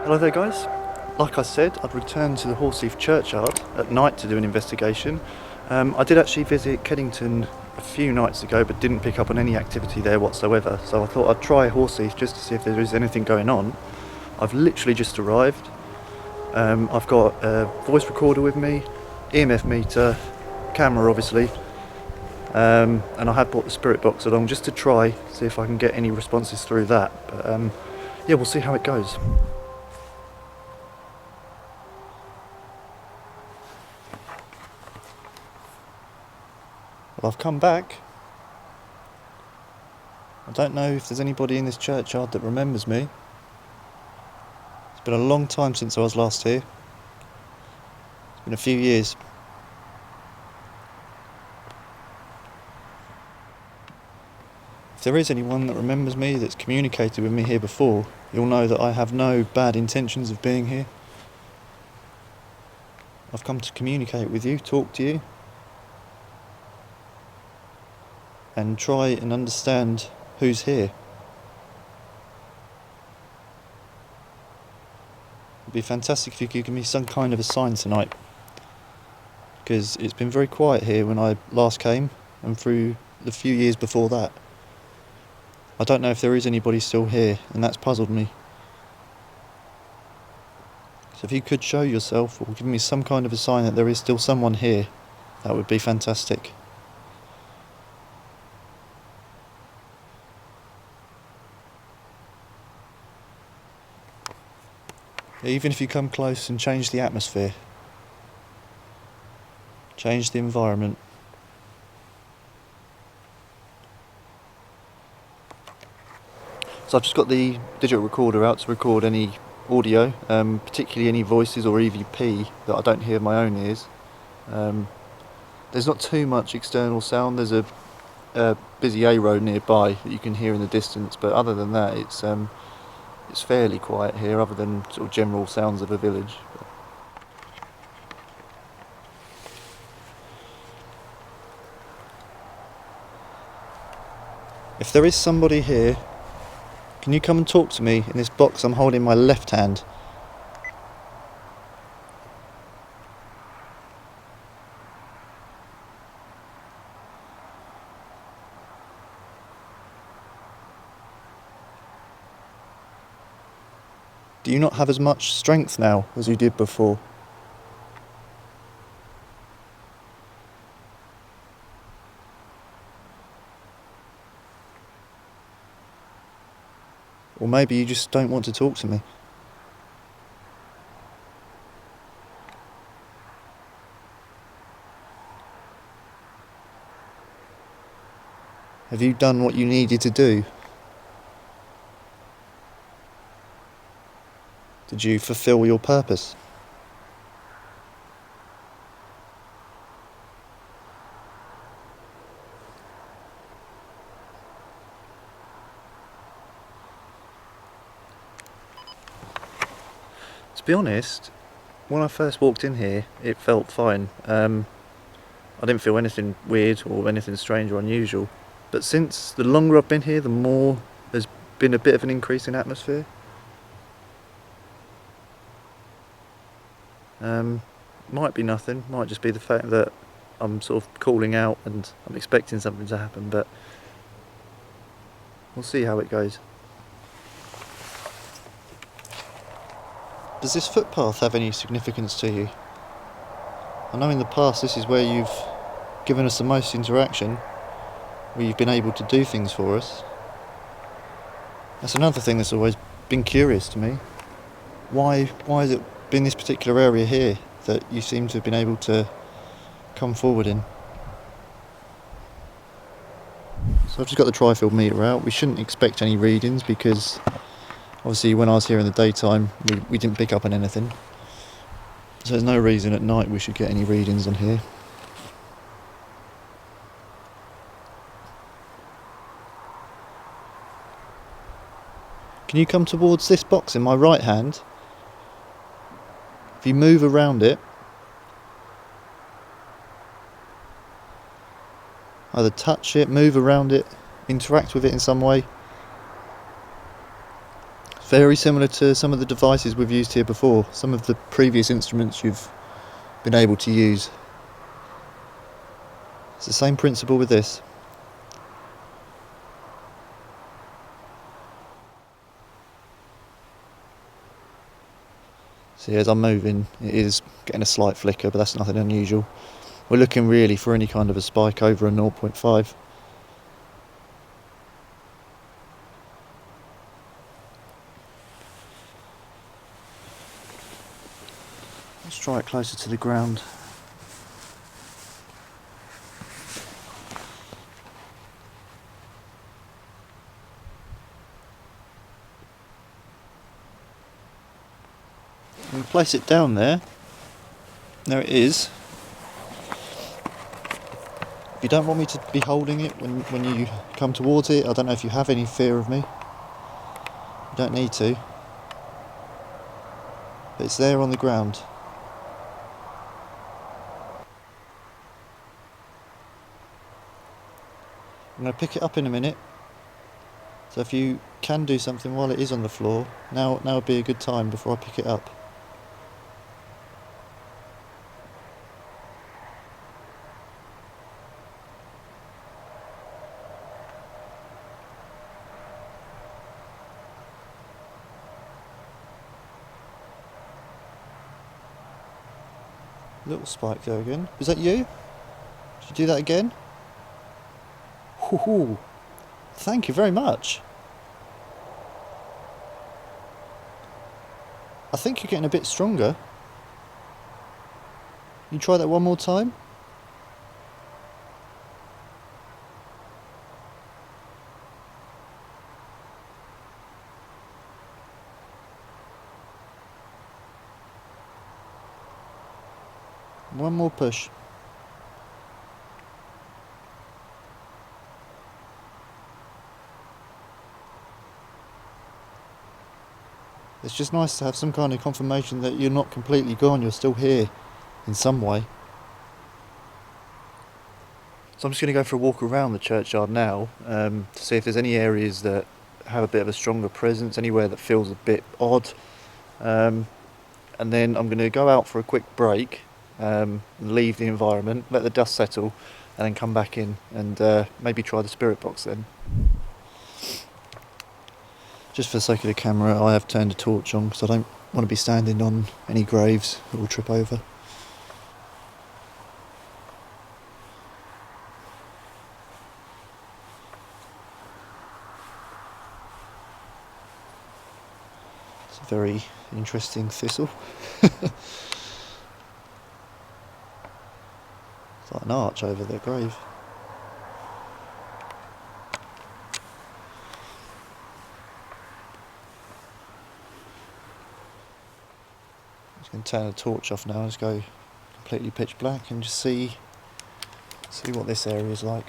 Hello there guys. Like I said, I'd returned to the Horseheath Churchyard at night to do an investigation. I did actually visit Keddington a few nights ago but didn't pick up on any activity there whatsoever, so I thought I'd try Horseheath just to see if there is anything going on. I've literally just arrived. I've got a voice recorder with me, EMF meter, camera obviously, and I have brought the spirit box along just to try, see if I can get any responses through that, but yeah, we'll see how it goes. Well, I've come back. I don't know if there's anybody in this churchyard that remembers me. It's been a long time since I was last here. It's been a few years. If there is anyone that remembers me that's communicated with me here before, you'll know that I have no bad intentions of being here. I've come to communicate with you, talk to you, and try and understand who's here. It'd be fantastic if you could give me some kind of a sign tonight, because it's been very quiet here when I last came and through the few years before that. I don't know if there is anybody still here, and that's puzzled me. So if you could show yourself or give me some kind of a sign that there is still someone here, that would be fantastic. Even if you come close and change the atmosphere, change the environment. So I've just got the digital recorder out to record any audio, particularly any voices or EVP that I don't hear with my own ears. There's not too much external sound. There's a busy A road nearby that you can hear in the distance, but other than that it's fairly quiet here, other than sort of general sounds of a village. If there is somebody here, can you come and talk to me in this box I'm holding in my left hand? Do you not have as much strength now as you did before? Or maybe you just don't want to talk to me. Have you done what you needed to do? Did you fulfill your purpose? To be honest, when I first walked in here, it felt fine. I didn't feel anything weird or anything strange or unusual. But since the longer I've been here, the more there's been a bit of an increase in atmosphere. Might be nothing, might just be the fact that I'm sort of calling out and I'm expecting something to happen, but we'll see how it goes. Does this footpath have any significance to you? I know in the past this is where you've given us the most interaction, where you've been able to do things for us. That's another thing that's always been curious to me. Why has it been this particular area here that you seem to have been able to come forward in? So I've just got the trifield meter out. We shouldn't expect any readings because obviously when I was here in the daytime we didn't pick up on anything. So there's no reason at night we should get any readings on here. Can you come towards this box in my right hand? If you move around it, either touch it, move around it, interact with it in some way. Very similar to some of the devices we've used here before, some of the previous instruments you've been able to use. It's the same principle with this. See, as I'm moving, it is getting a slight flicker, but that's nothing unusual. We're looking really for any kind of a spike over a 0.5. Let's try it closer to the ground. And place it down there. There it is. If you don't want me to be holding it when you come towards it, I don't know if you have any fear of me. You don't need to. But it's there on the ground. I'm going to pick it up in a minute. So if you can do something while it is on the floor, now would be a good time before I pick it up. Little spike there again. Was that you? Did you do that again? Woohoo! Thank you very much. I think you're getting a bit stronger. You try that one more time? One more push. It's just nice to have some kind of confirmation that you're not completely gone, you're still here in some way. So I'm just going to go for a walk around the churchyard now to see if there's any areas that have a bit of a stronger presence, anywhere that feels a bit odd. And then I'm going to go out for a quick break, leave the environment, let the dust settle, and then come back in and maybe try the spirit box then. Just for the sake of the camera, I have turned a torch on because I don't want to be standing on any graves that will trip over. It's a very interesting thistle. It's like an arch over their grave. Can turn the torch off now, just go completely pitch black and just see what this area is like.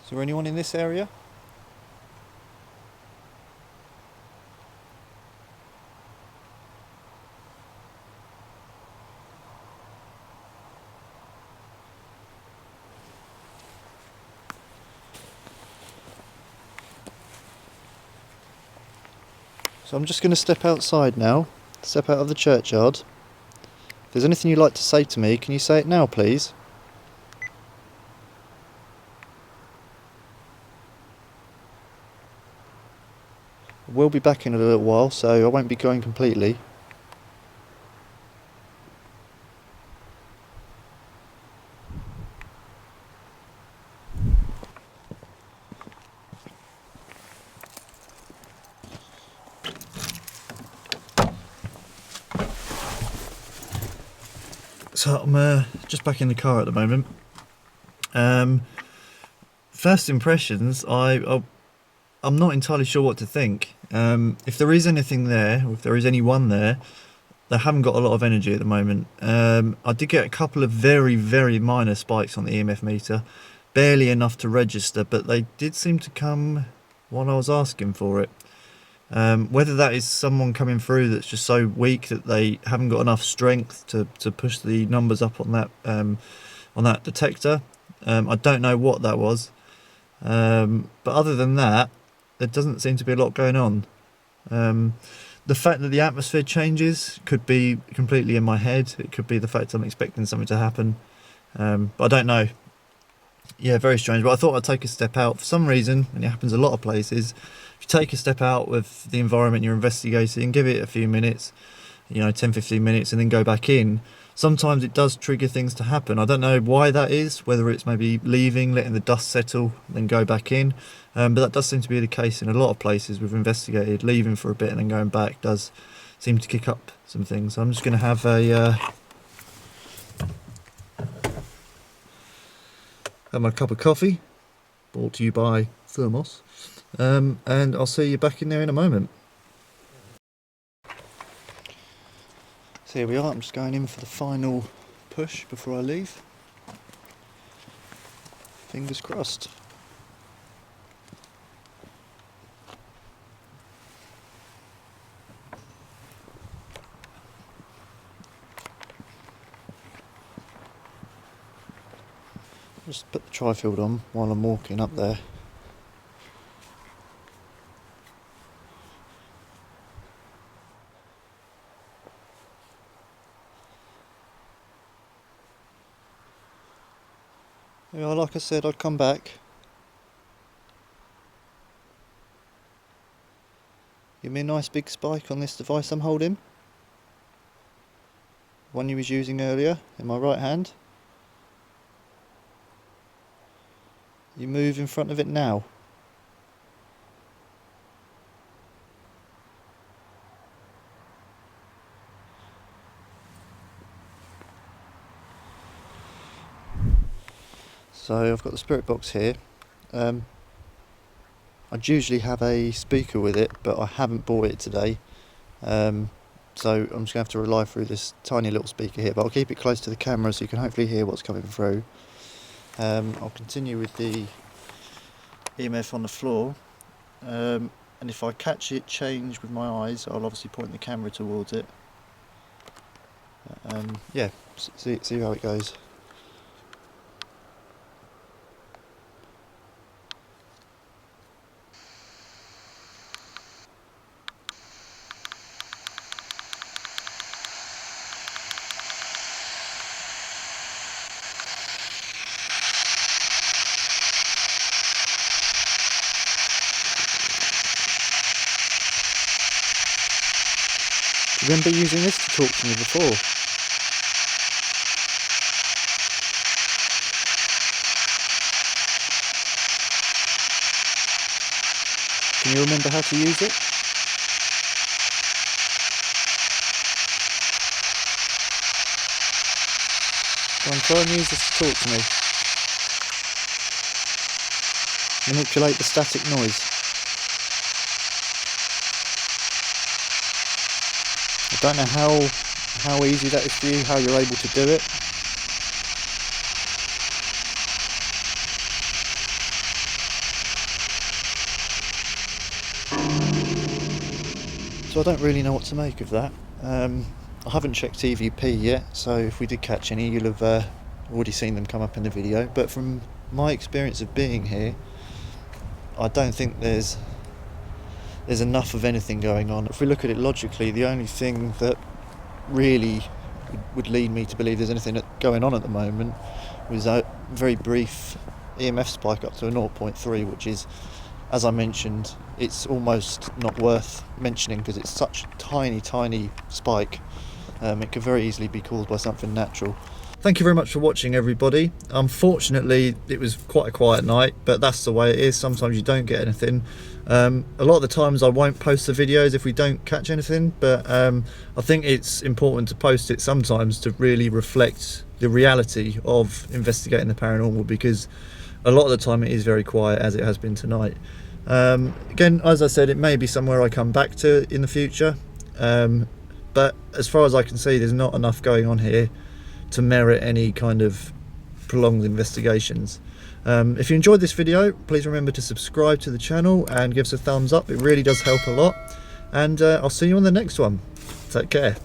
Is there anyone in this area? So I'm just going to step outside now, step out of the churchyard. If there's anything you'd like to say to me, can you say it now, please? We'll be back in a little while, so I won't be going completely. So I'm just back in the car at the moment. First impressions, I'm not entirely sure what to think. If there is anything there, or if there is anyone there, they haven't got a lot of energy at the moment. I did get a couple of very, very minor spikes on the EMF meter, barely enough to register, but they did seem to come while I was asking for it. Whether that is someone coming through that's just so weak that they haven't got enough strength to push the numbers up on that detector, I don't know what that was. But other than that, there doesn't seem to be a lot going on. The fact that the atmosphere changes could be completely in my head. It could be the fact I'm expecting something to happen. But I don't know. Yeah, very strange. But I thought I'd take a step out. For some reason, and it happens a lot of places, if you take a step out with the environment you're investigating, give it a few minutes, 10-15 minutes, and then go back in, sometimes it does trigger things to happen. I don't know why that is, whether it's maybe leaving, letting the dust settle, then go back in. But that does seem to be the case in a lot of places we've investigated. Leaving for a bit and then going back does seem to kick up some things. So I'm just going to have my cup of coffee, brought to you by Thermos, and I'll see you back in there in a moment. So here we are. I'm just going in for the final push before I leave. Fingers crossed. Just put the tri-field on while I'm walking up there. Yeah, like I said, I'd come back. Give me a nice big spike on this device I'm holding. One you was using earlier in my right hand. You move in front of it now. So I've got the spirit box here. I'd usually have a speaker with it, but I haven't bought it today. So I'm just going to have to rely through this tiny little speaker here, but I'll keep it close to the camera so you can hopefully hear what's coming through. I'll continue with the EMF on the floor, and if I catch it change with my eyes, I'll obviously point the camera towards it. Yeah, see how it goes. Remember using this to talk to me before? Can you remember how to use it? Go on, try and use this to talk to me. Manipulate the static noise. I don't know how easy that is for you, how you're able to do it. So I don't really know what to make of that. I haven't checked EVP yet, so if we did catch any, you'll have already seen them come up in the video. But from my experience of being here, I don't think there's enough of anything going on. If we look at it logically, the only thing that really would lead me to believe there's anything going on at the moment was a very brief EMF spike up to a 0.3, which is, as I mentioned, it's almost not worth mentioning because it's such a tiny spike. It could very easily be caused by something natural. Thank you very much for watching, everybody. Unfortunately, it was quite a quiet night, but that's the way it is. Sometimes you don't get anything. A lot of the times I won't post the videos if we don't catch anything, but I think it's important to post it sometimes to really reflect the reality of investigating the paranormal, because a lot of the time it is very quiet, as it has been tonight. Again, as I said, it may be somewhere I come back to in the future. but as far as I can see, there's not enough going on here to merit any kind of prolonged investigations. If you enjoyed this video, please remember to subscribe to the channel and give us a thumbs up. It really does help a lot. And I'll see you on the next one. Take care.